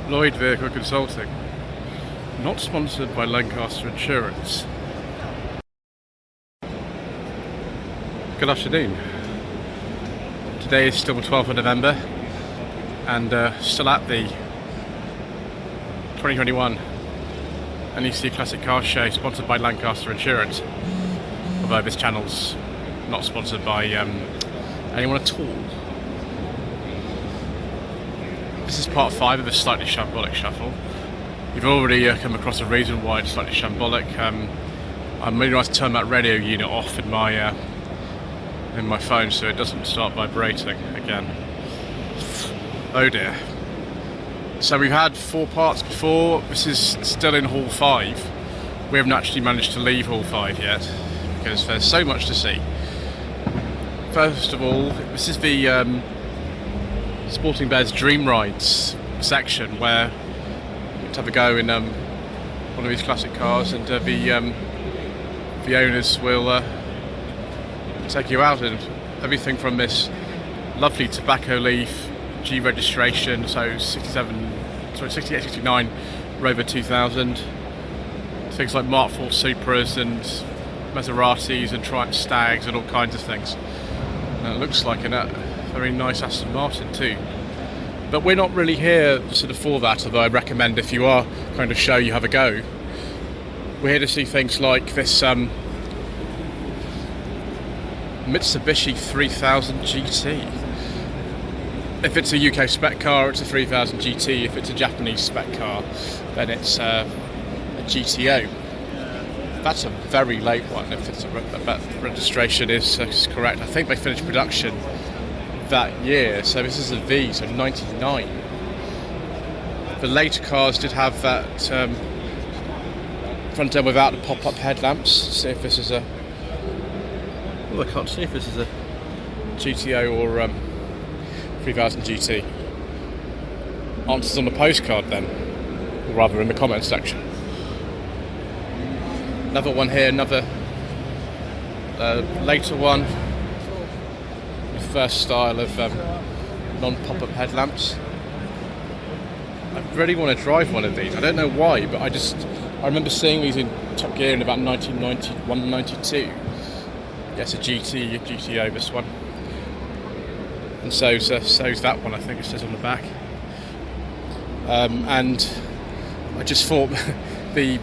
Lloyd Vehicle Consulting, not sponsored by Lancaster Insurance. Good afternoon. Today is still the 12th of November and still at the 2021 NEC Classic Car Show, sponsored by Lancaster Insurance, although this channel's not sponsored by anyone at all. This is part 5 of a slightly shambolic shuffle. You've already come across a reason why it's slightly shambolic. I'm really nice to turn that radio unit off in my phone so it doesn't start vibrating again. Oh dear. So we've had 4 parts before. This is still in Hall 5. We haven't actually managed to leave Hall 5 yet because there's so much to see. First of all, this is the Sporting Bear's Dream Rides section where you have a go in one of these classic cars, and the owners will take you out, and everything from this lovely tobacco leaf G registration, so 68, 69 Rover 2000, things like Mark IV Supras and Maseratis and Triumph Stags and all kinds of things. And it looks like a very nice Aston Martin too. But we're not really here sort of for that, although I recommend if you are kind of show you have a go. We're here to see things like this Mitsubishi 3000 GT. If it's a UK spec car, it's a 3000 GT. If it's a Japanese spec car, then it's a GTO. That's a very late one, if it's that registration is correct. I think they finished production that year, so this is a V, so 99. The later cars did have that front end without the pop-up headlamps. See if this is a... well, I can't see if this is a GTO or 3000 GT. Answers on the postcard then, or rather in the comments section. Another one here, another later one. The first style of non-pop-up headlamps. I really want to drive one of these. I don't know why, but I remember seeing these in Top Gear in about 1991, 92. Yes, a GTO, this one. And so's that one, I think it says on the back. And I just thought the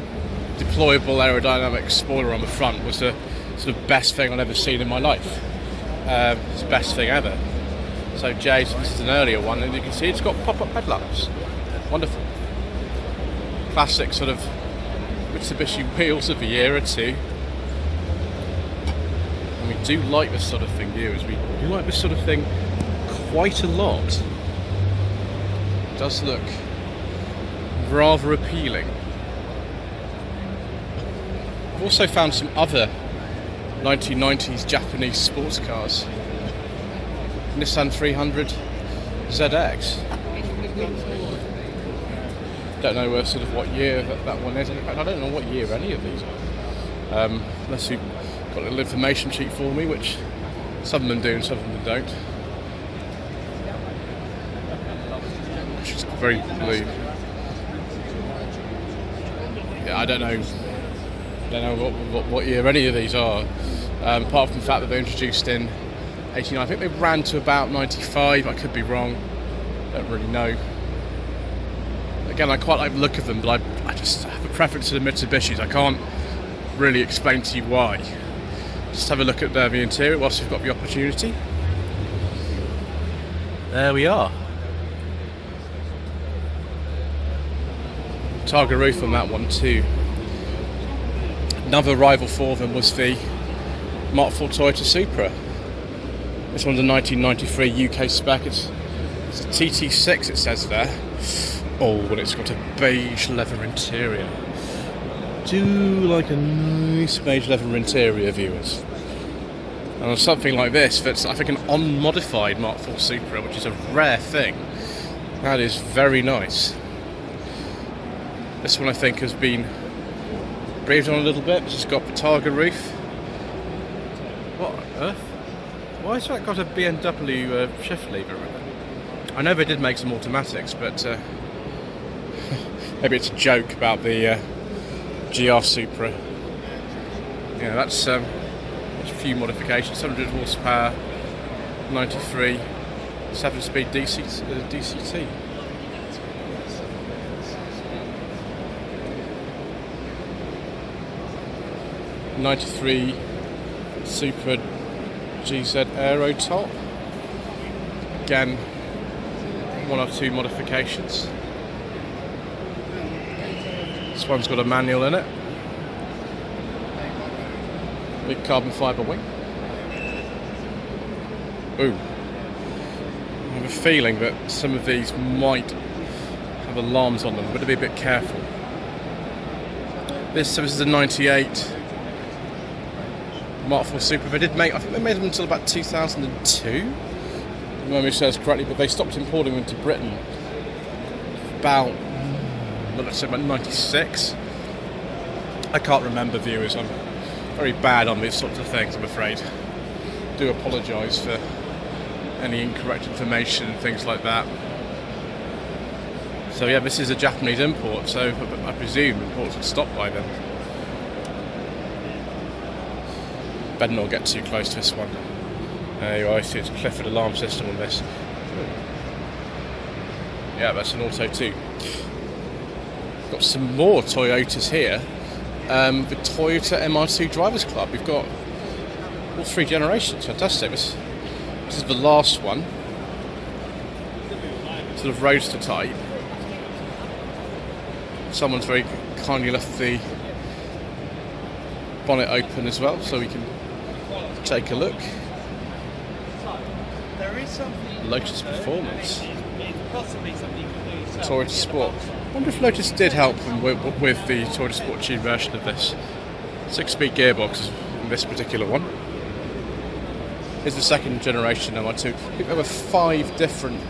deployable aerodynamic spoiler on the front was the sort of best thing I've ever seen in my life. It's the best thing ever. So Jay, this is an earlier one, and you can see it's got pop-up headlamps. Wonderful. Classic sort of Mitsubishi wheels of the era too. And we do like this sort of thing, viewers. We do like this sort of thing quite a lot. It does look rather appealing. I've also found some other 1990s Japanese sports cars. Nissan 300 ZX. Don't know sort of what year that one is. In fact, I don't know what year any of these are. Unless you've got a little information sheet for me, which some of them do and some of them don't. Which is very blue. Yeah, I don't know what year any of these are. Apart from the fact that they're introduced in 89. I think they ran to about 95. I could be wrong. Don't really know. Again, I quite like the look of them, but I just have a preference to the Mitsubishis. I can't really explain to you why. Just have a look at the interior whilst we've got the opportunity. There we are. Targa roof on that one too. Another rival for them was the Mark IV Toyota Supra. This one's a 1993 UK spec. It's a TT6, it says there. Oh, and it's got a beige leather interior. Do like a nice beige leather interior, viewers. And on something like this, that's I think an unmodified Mark IV Supra, which is a rare thing. That is very nice. This one I think has been breathed on a little bit. It's just got the Targa roof. What on earth? Why has that got a BMW shift lever in it? I know they did make some automatics, but Maybe it's a joke about the GR Supra. Yeah, that's a few modifications. 700 horsepower, 93, 7-speed DCT. '93 Supra GZ Aero top. Again, one or two modifications. This one's got a manual in it. Big carbon fibre wing. Ooh. I have a feeling that some of these might have alarms on them. Better be a bit careful. This is a '98 Mark IV Supra. They did make, I think they made them until about 2002, if my memory serves correctly, but they stopped importing them to Britain about, let's say about 96. I can't remember, viewers. I'm very bad on these sorts of things, I'm afraid. I do apologise for any incorrect information and things like that. So yeah, this is a Japanese import, so I presume imports would stop by then. Better not get too close to this one. There you are, I see it's a Clifford alarm system on this. Yeah, that's an Auto 2. Got some more Toyotas here. The Toyota MR2 Drivers Club. We've got all three generations. Fantastic. This is the last one. Sort of roadster type. Someone's very kindly left the bonnet open as well, so we can take a look. Lotus Performance. Toyota Sport. I wonder if Lotus did help them with the Toyota Sport Tune version of this. 6-speed gearbox in this particular one. Here's the second generation MR2. I think there were 5 different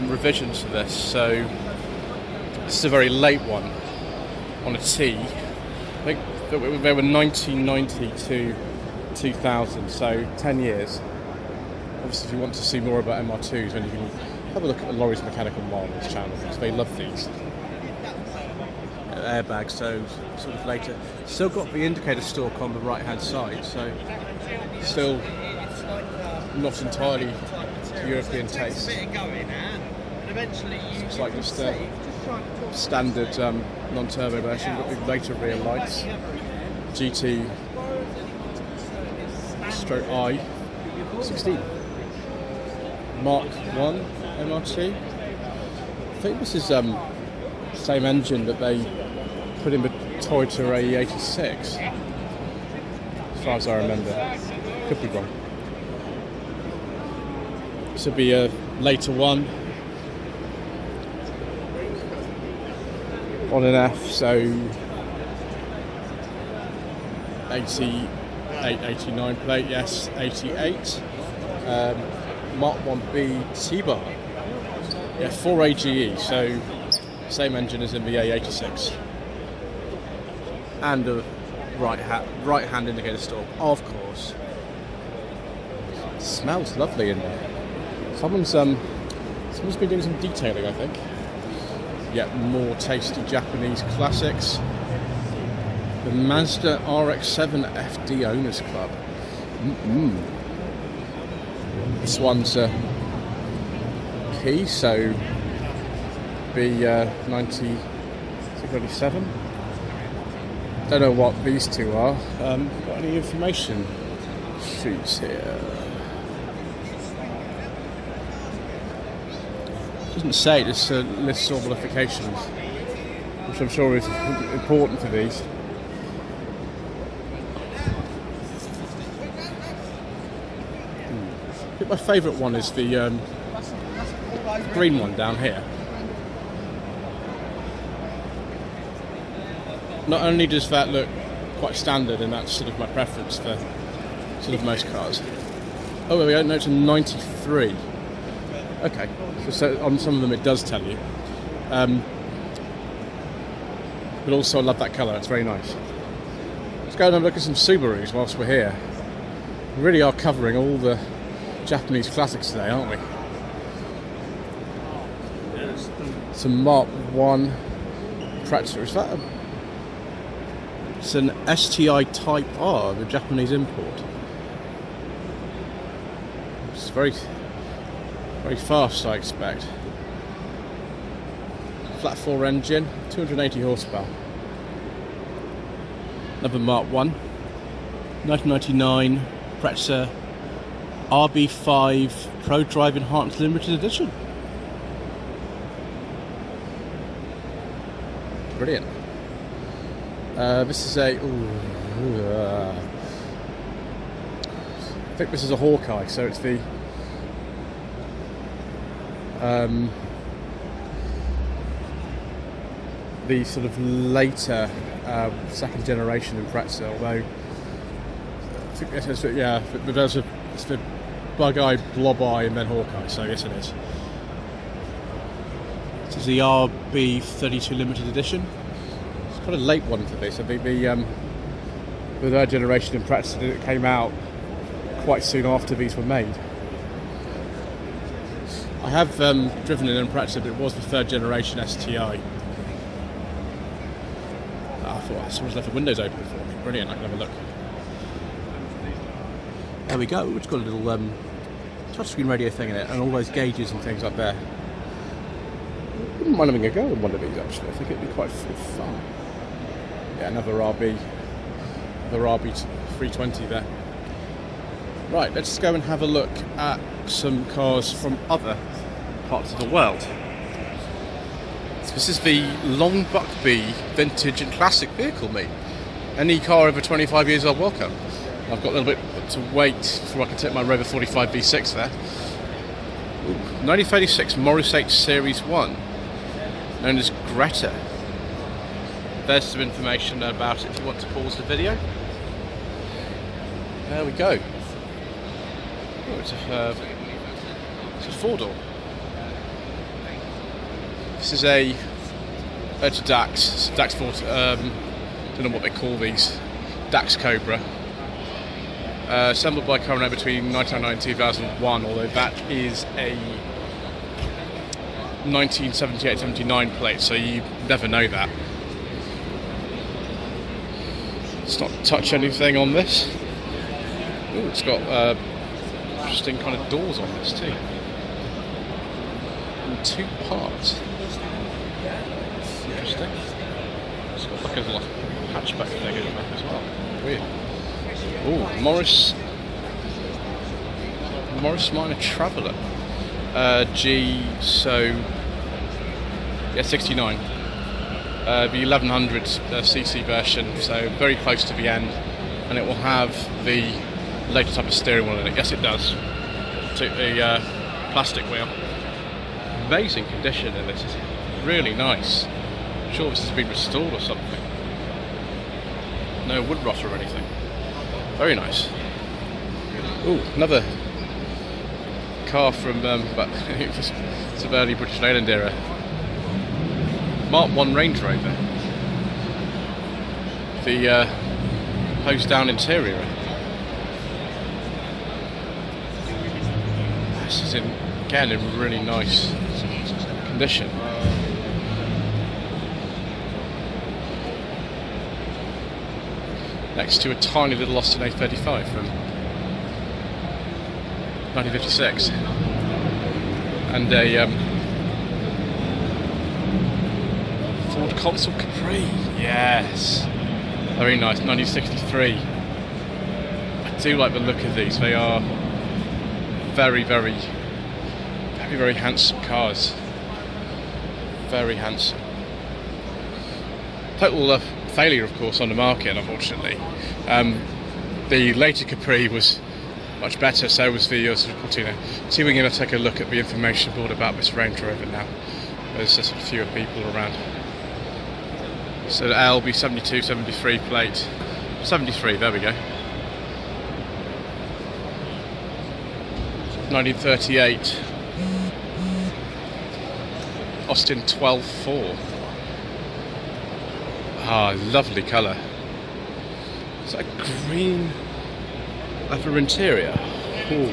revisions to this, so this is a very late one on a T. I think they were 1990 to 2000, so 10 years. Obviously, if you want to see more about MR2s, then you can have a look at the Lorry's Mechanical Mile on this channel, because they love these. Airbag, so sort of later. Still got the indicator stalk on the right hand side, so still not entirely to European taste. Looks like just a standard non-turbo version. Got the later rear lights, GT stroke I 16 Mark 1 MR2. I think this is same engine that they put in the Toyota AE86, as far as I remember. Could be wrong. This will be a later one on an F, so 88, 89 plate, yes, 88. Mark 1B T-Bar. Yeah, 4 AGE, so same engine as in the A86. And a right hand indicator stalk, of course. It smells lovely in there. Someone's been doing some detailing, I think. Yet more tasty Japanese classics. The Mazda RX-7 FD Owners Club. This one's a P, so be 1997. Don't know what these two are. Got any information sheets here? Doesn't say, just lists all modifications, which I'm sure is important for these. I think my favourite one is the green one down here. Not only does that look quite standard, and that's sort of my preference for sort of most cars. Oh, there we go, no, it's a 93. Okay, so on some of them it does tell you. But also I love that colour, it's very nice. Let's go and have a look at some Subarus whilst we're here. We really are covering all the Japanese classics today, aren't we? Some Mark 1 Impreza. Is that it's an STI Type R, the Japanese import. It's very fast, I expect. Flat 4 engine, 280 horsepower. Another Mark 1. 1999 Impreza RB5 Pro Drive Enhanced Limited Edition. Brilliant. This is a... I think this is a Hawkeye, so it's the... the sort of later second generation Impreza, although I think it's the bug eye, blob eye, and then Hawkeye, so yes it is. This is the RB32 limited edition. It's quite a late one for this. I think the third generation Impreza came out quite soon after these were made. I have driven an Impreza, but it was the third generation STI. I thought someone's left the windows open for me. Brilliant, I can have a look. There we go, it's got a little touchscreen radio thing in it, and all those gauges and things up there. I wouldn't mind having a go in one of these actually. I think it'd be quite fun. Yeah, another RB320 there. Right, let's go and have a look at some cars from other parts of the world. So this is the Long Buckby Vintage and Classic vehicle meet. Any car over 25 years old, welcome. I've got a little bit to wait before I can take my Rover 45 V6 there. Ooh, 1936 Morris H Series 1, known as Greta. There's some information about it if you want to pause the video. There we go. Oh, it's a four-door. This is a DAX 40, don't know what they call these, DAX Cobra. Assembled by Carano between 1999 and 2001, although that is a 1978-79 plate, so you never know that. Let's not touch anything on this. Ooh, it's got interesting kind of doors on this too. In two parts. Interesting. It's got like a little hatchback thing in the back as well. Weird. Oh, Morris Minor Traveller. Yeah, 69. The 1100 cc version, so very close to the end, and it will have the later type of steering wheel in it. Yes, it does. Took the plastic wheel. Amazing condition in this. It's really nice. I'm sure this has been restored or something. No wood rot or anything. Very nice. Ooh, another car from it's of early British Leyland era. Mark 1 Range Rover. The hose down interior. This is again in really nice condition. Next to a tiny little Austin A35 from 1956, and a Ford Consul Capri. Yes, very nice. 1963. I do like the look of these. They are very, very, very, very handsome cars. Very handsome. Total failure, of course, on the market, unfortunately. The later Capri was much better, so was the Cortina. See, we're going to take a look at the information board about this Range Rover now. There's just a fewer people around. So the LB 72, 73 plate. 73, there we go. 1938 Austin 12.4. Ah, lovely colour. Is that a green leather interior? Ooh.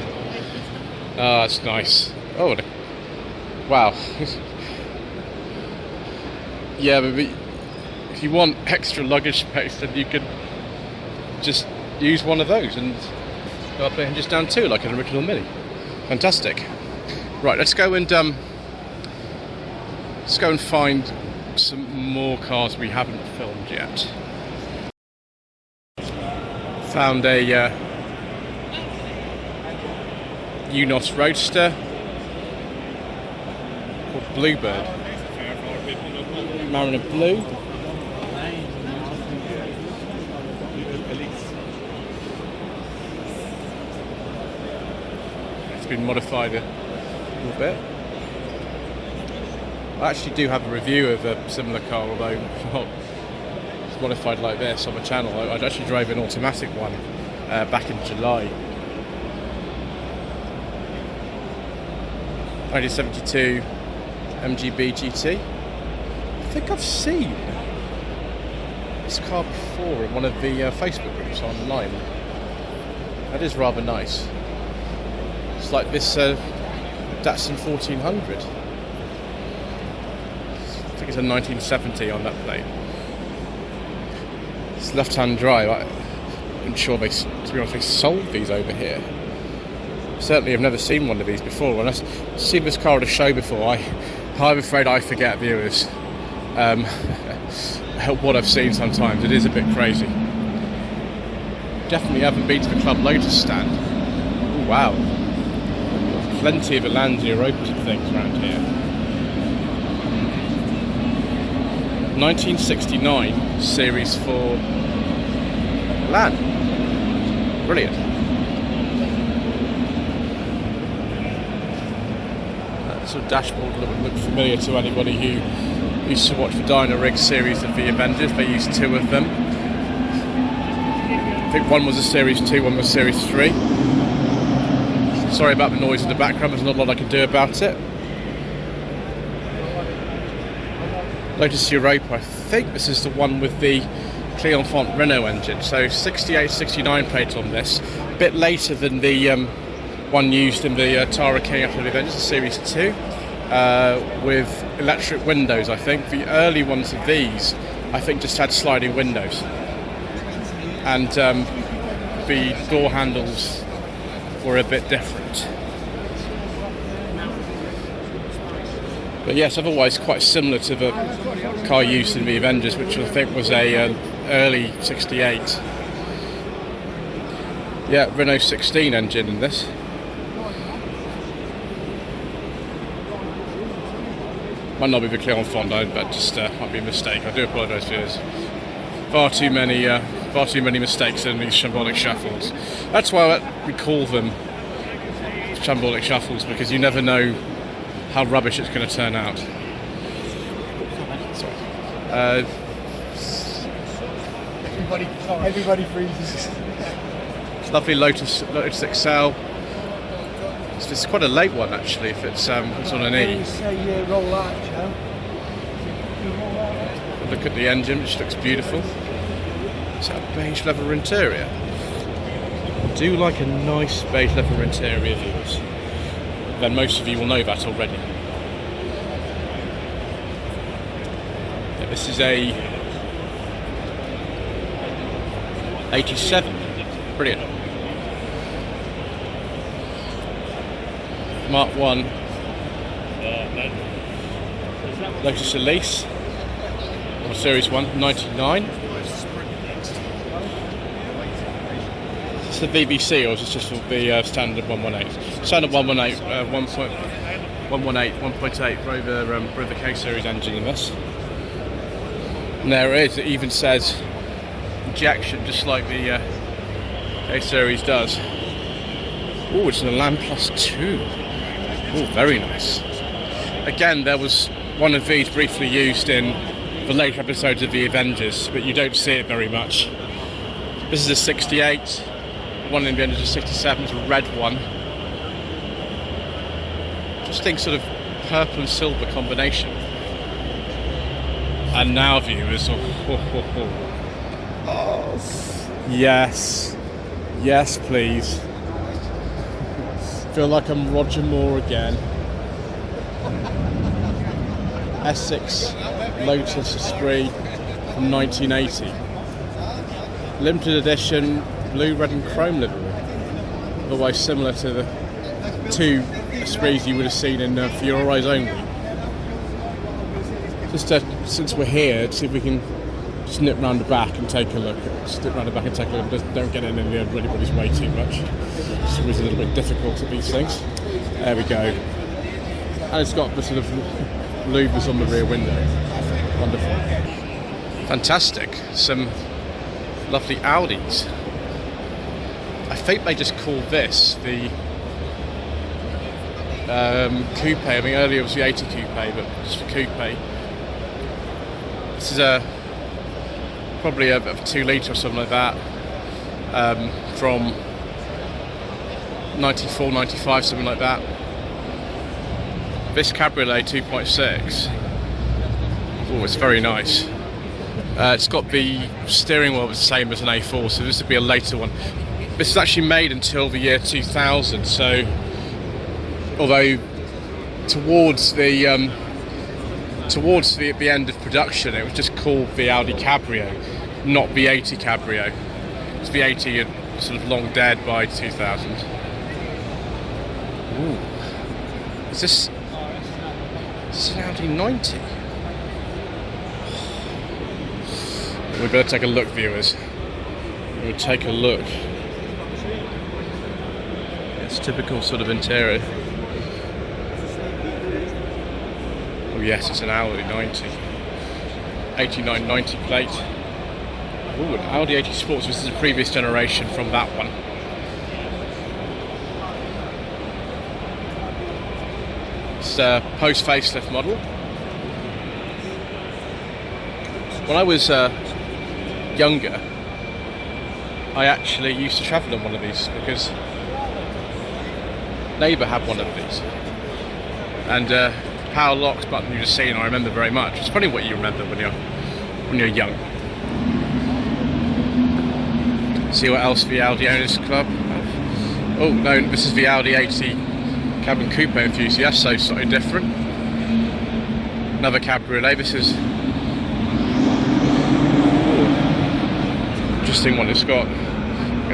Ah, that's nice. Oh, wow. Yeah, but if you want extra luggage space, then you could just use one of those and go up the hinges down too, like an original Mini. Fantastic. Right, let's go and find some more cars we haven't filmed yet. Found a Unos Roadster called Bluebird. Mariner Blue. It's been modified a little bit. I actually do have a review of a similar car, although not modified like this on the channel. I actually drove an automatic one back in July. 1972 Mgb Gt. I think I've seen this car before in one of the Facebook groups online. That is rather nice. It's like this Datsun 1400. I think it's a 1970 on that plate. It's left-hand drive. I'm sure to be honest, they sold these over here. Certainly I've never seen one of these before. When I've seen this car at a show before, I'm afraid I forget, viewers, what I've seen sometimes. It is a bit crazy. Definitely haven't been to the Club Lotus stand. Ooh, wow. Plenty of the Lotus Europas and things around here. 1969 Series 4 LAN. Brilliant. That sort of dashboard look familiar to anybody who used to watch the Dyna Rig series of the Avengers. They used 2 of them. I think one was a Series 2, one was Series 3. Sorry about the noise in the background, there's not a lot I can do about it. Lotus Europa, I think this is the one with the Clermont Renault engine. So 68, 69 plate on this. A bit later than the one used in the Tara King after the Avengers, Series 2. With electric windows, I think. The early ones of these, I think, just had sliding windows. And the door handles were a bit different. But yes, otherwise quite similar to the car used in the Avengers, which I think was a early 68. Yeah, Renault 16 engine in this. Might not be the Clermont, but just might be a mistake. I do apologise for this. Far too many mistakes in these Shambolic shuffles. That's why we call them Shambolic shuffles, because you never know how rubbish it's going to turn out. Sorry. Everybody freezes. It's lovely Lotus XL. It's quite a late one actually. If it's on an E. Look at the engine, which looks beautiful. It's a beige leather interior. I do like a nice beige leather interior, viewers. Then most of you will know that already. Yeah, this is a 87. Brilliant. Mark 1 Lotus Elise or Series 1, 99. Is this the BBC or is this just the standard 118? Standard 118, 1.8 Rover K series engine in this. And there it is, it even says injection just like the A series does. Oh, it's an LAN Plus 2. Oh, very nice. Again, there was one of these briefly used in the later episodes of the Avengers, but you don't see it very much. This is a 68. One in the Avengers is 67. It's a red one. Interesting sort of purple and silver combination. And now, viewers, oh, yes, yes, please. Feel like I'm Roger Moore again. S6 Lotus Esprit from 1980. Limited edition blue, red and chrome livery. Otherwise similar to the two Esprits you would have seen in For Your Eyes Only. Just since we're here, see if we can just nip round the back and take a look. Just nip round the back and take a look. Just don't get in anybody's way too much. It's always a little bit difficult at these things. There we go. And it's got the sort of louvers on the rear window. Wonderful. Fantastic. Some lovely Audis. I think they just call this the Coupe. I mean, earlier it was the 80 Coupe, but just for Coupe. This is probably a 2 litre or something like that, from 94, 95, something like that. This Cabriolet 2.6, oh, it's very nice. It's got the steering wheel the same as an A4, so this would be a later one. This is actually made until the year 2000, so although towards the end of production, it was just called the Audi Cabrio, not the 80 Cabrio. It's the 80 had sort of long dead by 2000. Ooh. Is this an Audi 90? We better take a look, viewers. We'll take a look. It's typical sort of interior. Oh yes, it's an Audi 90. 8990 plate. Ooh, an Audi 80 Sports. This is a previous generation from that one. It's a post-facelift model. When I was younger, I actually used to travel in one of these because neighbour had one of these, and power locks button you just seen, I remember very much. It's funny what you remember when you're young. See what else the Audi Owners Club have. Oh no, this is the Audi 80 cabin coupe enthusiast, so slightly different. Another cabriolet. This is interesting one. It's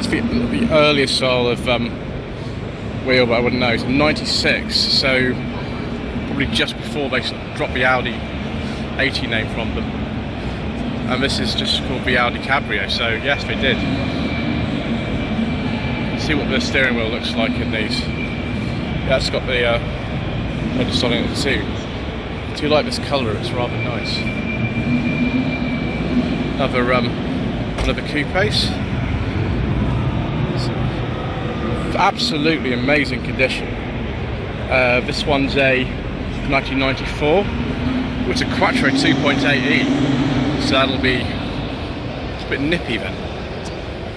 the earliest style of wheel, but I wouldn't know. It's a 96, so probably just before they dropped the Audi 80 name from them. And this is just called the Audi Cabrio, so yes, they did. See what the steering wheel looks like in these. Yeah, it's got the headers on it too. Do you like this colour? It's rather nice. Another one of the coupes. Absolutely amazing condition. This one's a 1994, which is a Quattro 2.8e, so that'll be, it's a bit nippy then.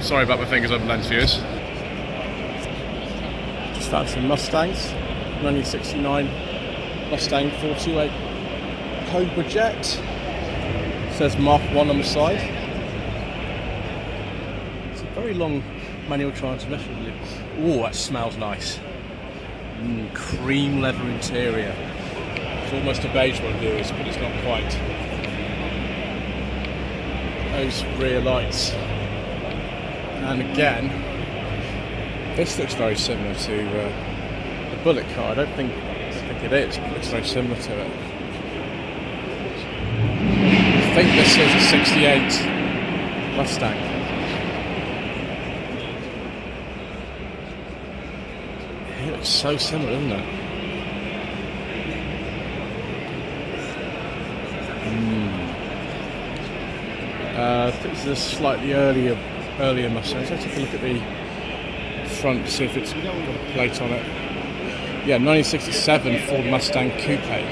Sorry about my fingers on the lens, viewers. Just found some Mustangs, 1969 Mustang 428 Mgb Gt. Says Mark 1 on the side. It's a very long manual transmission. Oh, that smells nice. Cream leather interior. It's almost a beige one, viewers, but it's not quite. Those rear lights. And again, this looks very similar to the Bullet car. I don't think it is, but it looks very similar to it. I think this is a 68 Mustang. It looks so similar, doesn't it? I think this is a slightly earlier Mustang. Let's take a look at the front to see if it's got a plate on it. Yeah, 1967 Ford Mustang Coupe.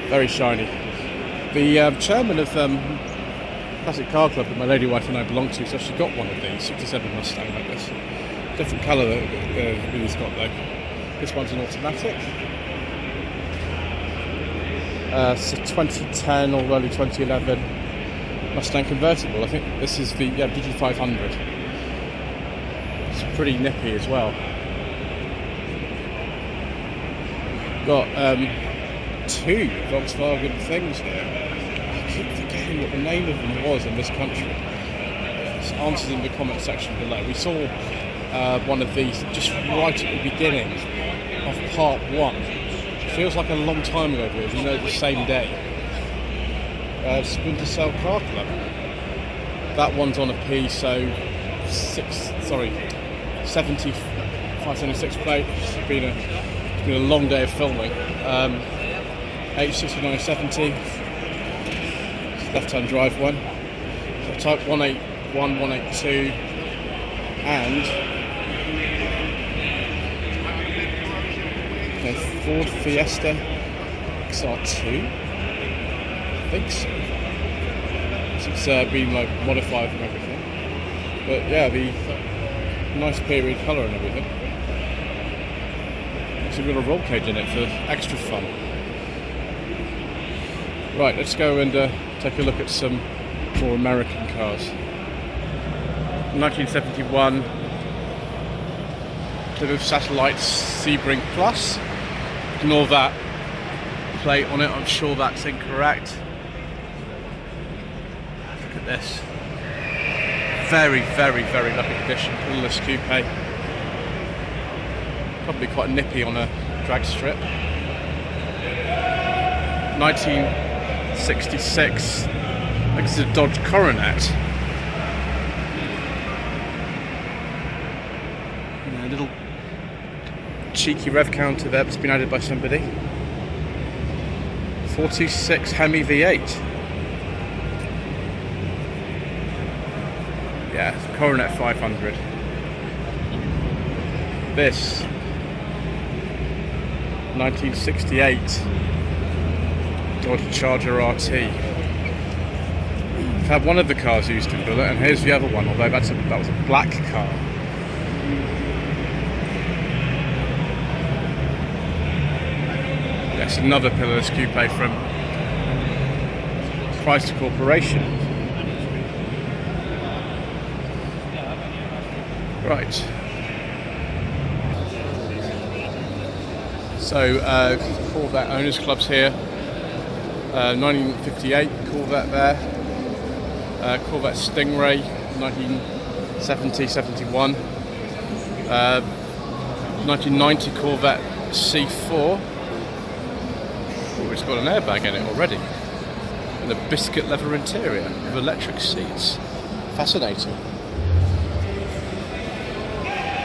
Very shiny. The chairman of Classic Car Club that my lady wife and I belong to, so she got one of these 67 Mustang like this. Different colour that he's got though. This one's an automatic. It's a 2010 or early 2011 Mustang convertible. I think this is the DG500. It's pretty nippy as well. Got two Volkswagen things here. I keep forgetting what the name of them was in this country. It's answers in the comment section below. We saw one of these just right at the beginning of part 1. It feels like a long time ago, because you know, the same day. Splinter Cell Car Club. That one's on a P, so 7576 plate. It's been a long day of filming. H6970, left-hand drive one. So type 181, 182, and a Ford Fiesta XR2. I think so. It's been like modified and everything. But yeah, the nice period colour and everything. Actually got a roll cage in it for extra fun. Right, let's go and take a look at some more American cars. 1971 Plymouth Satellite Sebring Plus. Ignore that plate on it, I'm sure that's incorrect. Look at this. Very, very, very lucky condition. Lotus Coupe. Probably quite nippy on a drag strip. 1966. I think it's a Dodge Coronet. A little cheeky rev counter there that's been added by somebody. 426 Hemi V8. Yeah, it's a Coronet 500. This 1968 Dodge Charger RT. I've had one of the cars used in Bullet, and here's the other one, although that was a black car. Yes, another pillarless coupe from Chrysler Corporation. Right. So, Corvette Owners Club's here. 1958 Corvette there. Corvette Stingray, 1970-71. 1990 Corvette C4. Oh, it's got an airbag in it already. And a biscuit leather interior with electric seats. Fascinating.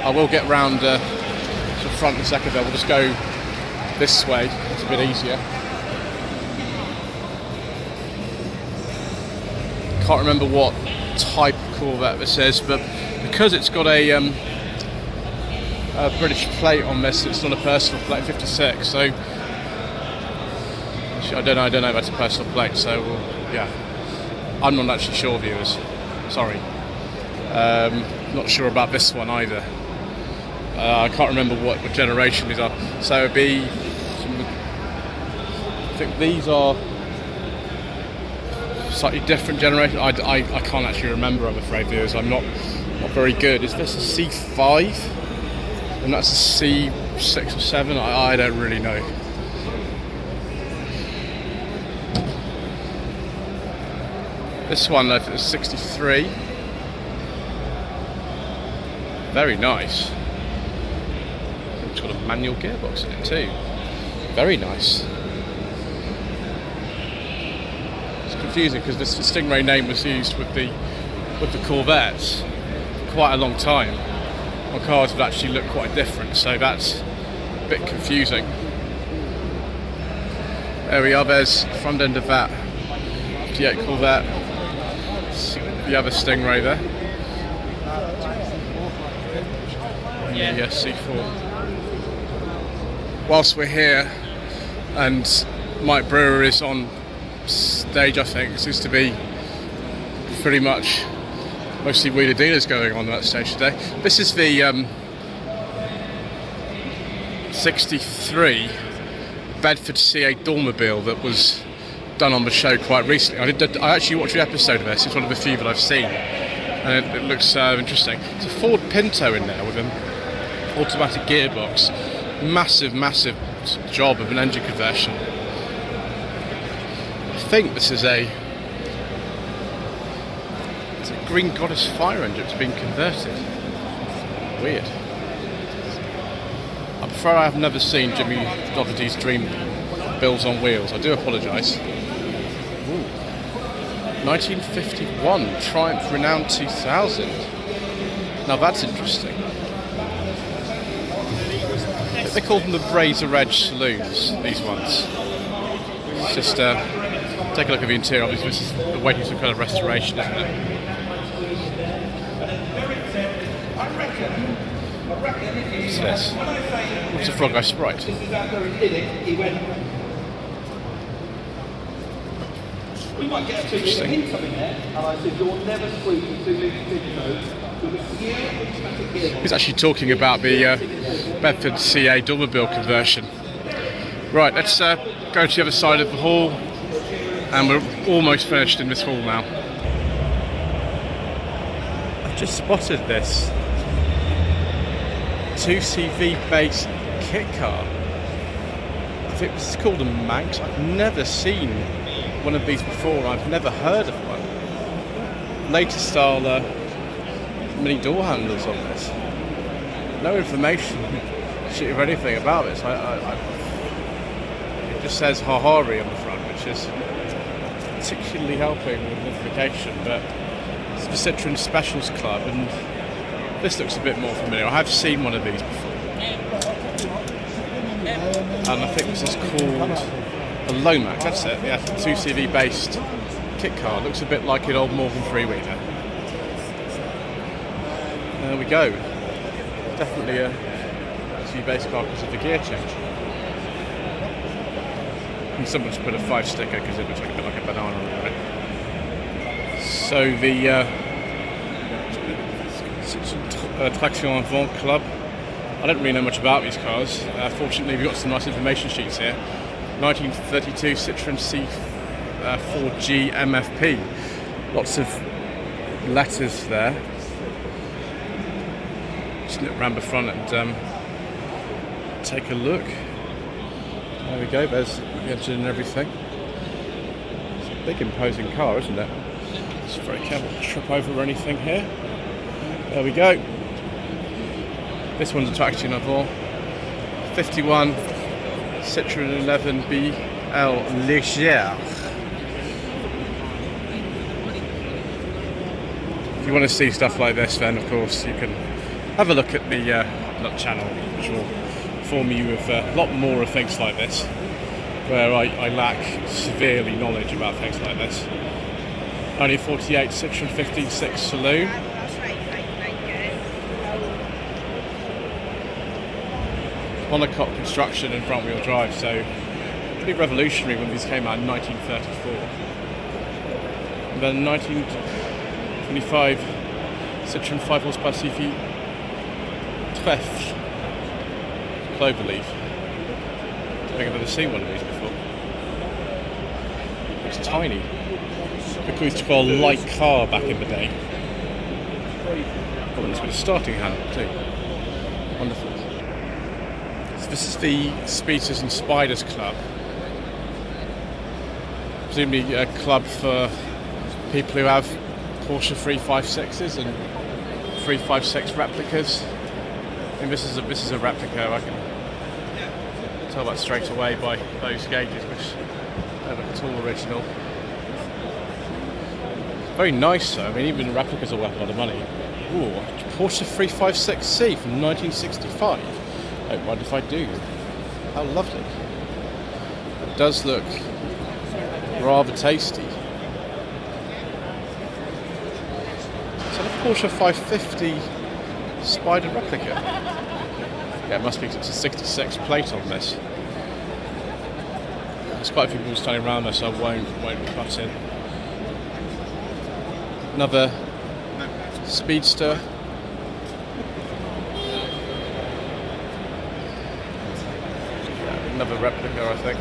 I will get round to the front in a second though. We'll just go this way, it's a bit easier. Can't remember what type of Corvette this is, but because it's got a British plate on this, it's not a personal plate, 56, so I don't know if that's a personal plate, so yeah, I'm not actually sure, viewers, sorry. Not sure about this one either. I can't remember what generation these are, so it'd be, I think these are slightly different generation. I can't actually remember, I'm afraid, viewers. I'm not very good. Is this a C5? And that's a C6 or 7? I don't really know. This one, though, is 63. Very nice. It's got a manual gearbox in it too. Very nice. Confusing because this Stingray name was used with the Corvettes for quite a long time. On cars would actually look quite different, so that's a bit confusing. There we are. There's the front end of that 58 Corvette. The other Stingray there. And the C4. Whilst we're here, and Mike Brewer is on stage, I think. It seems to be pretty much mostly wheeler dealers going on that stage today. This is the 63 Bedford C8 Dormobile that was done on the show quite recently. I actually watched an episode of this. It's one of the few that I've seen, and it looks interesting. It's a Ford Pinto in there with an automatic gearbox. Massive job of an engine conversion. think this is a Green Goddess fire engine. It's been converted. Weird. I'm afraid I have never seen Jimmy Doherty's dream builds on wheels. I do apologise. 1951 Triumph Renown 2000. Now that's interesting. They call them the Razor Edge saloons, these ones. It's just take a look at the interior. Obviously this is awaiting some kind of restoration, isn't it? What's this? What's a Frog Eye Sprite? We might get a hint something there, and I said, you'll never squeeze the 2 litre Dignos with a pure automatic gearbox. He's actually talking about the Bedford CA Dormobile conversion. Right, let's go to the other side of the hall, and we're almost finished in this hall now. I've just spotted this 2CV based kit car. I think this is called a Manx. I've never seen one of these before. I've never heard of one. Latest style mini door handles on this. No information of anything about this. It just says Hahari on the front, which is particularly helping with identification, but it's the Citroen Specials Club, and this looks a bit more familiar. I have seen one of these before, and I think this is called a Lomax. That's it. Yeah, 2CV based kit car. Looks a bit like an old Morgan three-wheeler. There we go. Definitely a 2CV based car because of the gear change. And someone's put a 5 sticker because it looks like a bit like a banana on it. So the Traction Avant Club. I don't really know much about these cars. Fortunately, we've got some nice information sheets here. 1932 Citroen C4G MFP. Lots of letters there. Just look around the front and take a look. There we go, there's the engine and everything. It's a big imposing car, isn't it? Just very careful to trip over or anything here. There we go. This one's a Traction Avant. 51 Citroen 11 BL Légère. If you want to see stuff like this, then of course you can have a look at the channel, which will inform you of a lot more of things like this, where I lack severely knowledge about things like this. 1948 Citroen 15.6 Saloon. Monocoque construction and front wheel drive, so pretty revolutionary when these came out in 1934. And then 1925 Citroen 5 horsepower CV Trèfle Cloverleaf. I don't think I've ever seen one of these before. It's tiny. Because it's quite a light car back in the day. Oh, it's got a starting handle too. Wonderful. This is the Speedsters and Spiders Club. Presumably a club for people who have Porsche 356s and 356 replicas. I mean, this is a replica. I can tell that straight away by those gauges, which don't look at all original. Very nice though. I mean, even replicas are worth a lot of money. Ooh, Porsche 356C from 1965. I don't mind if I do. How lovely. It does look rather tasty. Is that a Porsche 550 Spider replica? Yeah, it must be, 'cause it's a 66 plate on this. There's quite a few people standing around there, so I won't butt in. Another Speedster. Another replica, I think.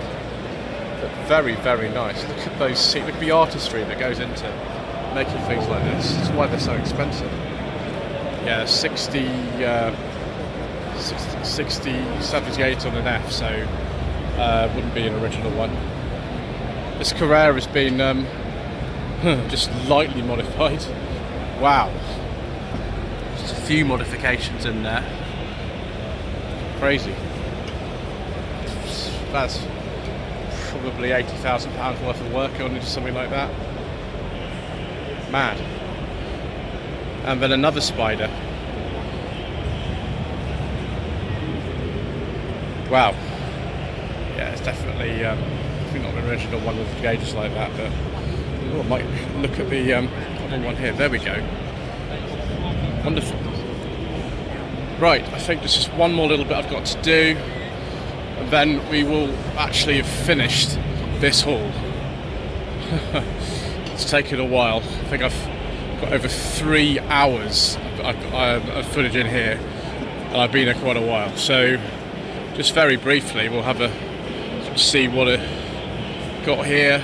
But very, very nice. Look at those seats. Look at the artistry that goes into making things like this. That's why they're so expensive. Yeah, 78 on an F, so wouldn't be an original one. This Carrera has been just lightly modified. Wow. Just a few modifications in there. Crazy. That's probably £80,000 worth of work on into something like that. Mad. And then another Spider. Wow. Yeah, it's definitely not the original one with the gauges like that, but I might look at the other one here. There we go. Wonderful. Right, I think there's just one more little bit I've got to do, and then we will actually have finished this haul. It's taken a while. I think I've got over 3 hours of footage in here, and I've been here quite a while. So, just very briefly, we'll have a see what I got here.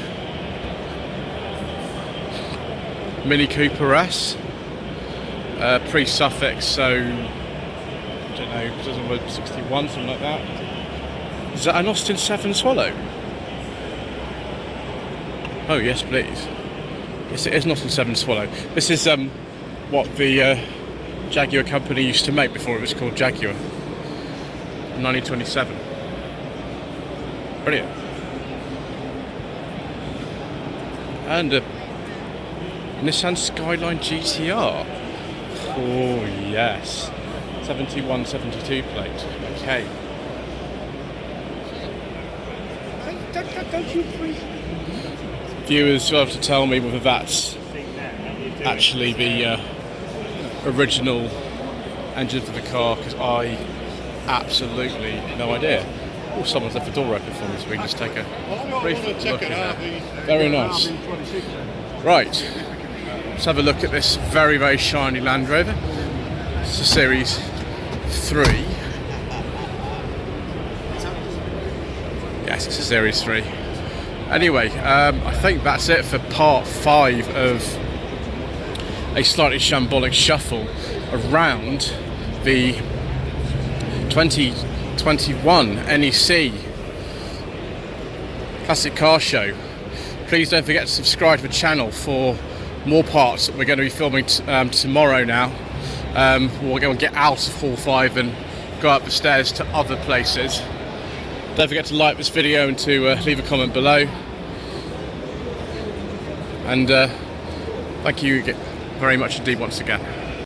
Mini Cooper S, pre-suffix, so I don't know, 2061, something like that. Is that an Austin 7 Swallow? Oh yes, please. Yes, it is an Austin 7 Swallow. This is what the Jaguar company used to make before it was called Jaguar. 1927. Brilliant. And a Nissan Skyline Gtr. Oh yes. 71, 72 plate. Okay. Viewers will have to tell me whether that's actually the original engine for the car, because I absolutely no idea. Oh, someone's left the door open for me, so we can just take a brief look in there. Very nice. Right, let's have a look at this very, very shiny Land Rover. It's a Series 3. Yes, it's a Series 3. Anyway, I think that's it for part 5 of a slightly shambolic shuffle around the 2021 NEC Classic Car Show. Please don't forget to subscribe to the channel for more parts that we're going to be filming tomorrow now. We're going to get out of Hall 5 and go up the stairs to other places. Don't forget to like this video and to leave a comment below. And thank you very much indeed once again.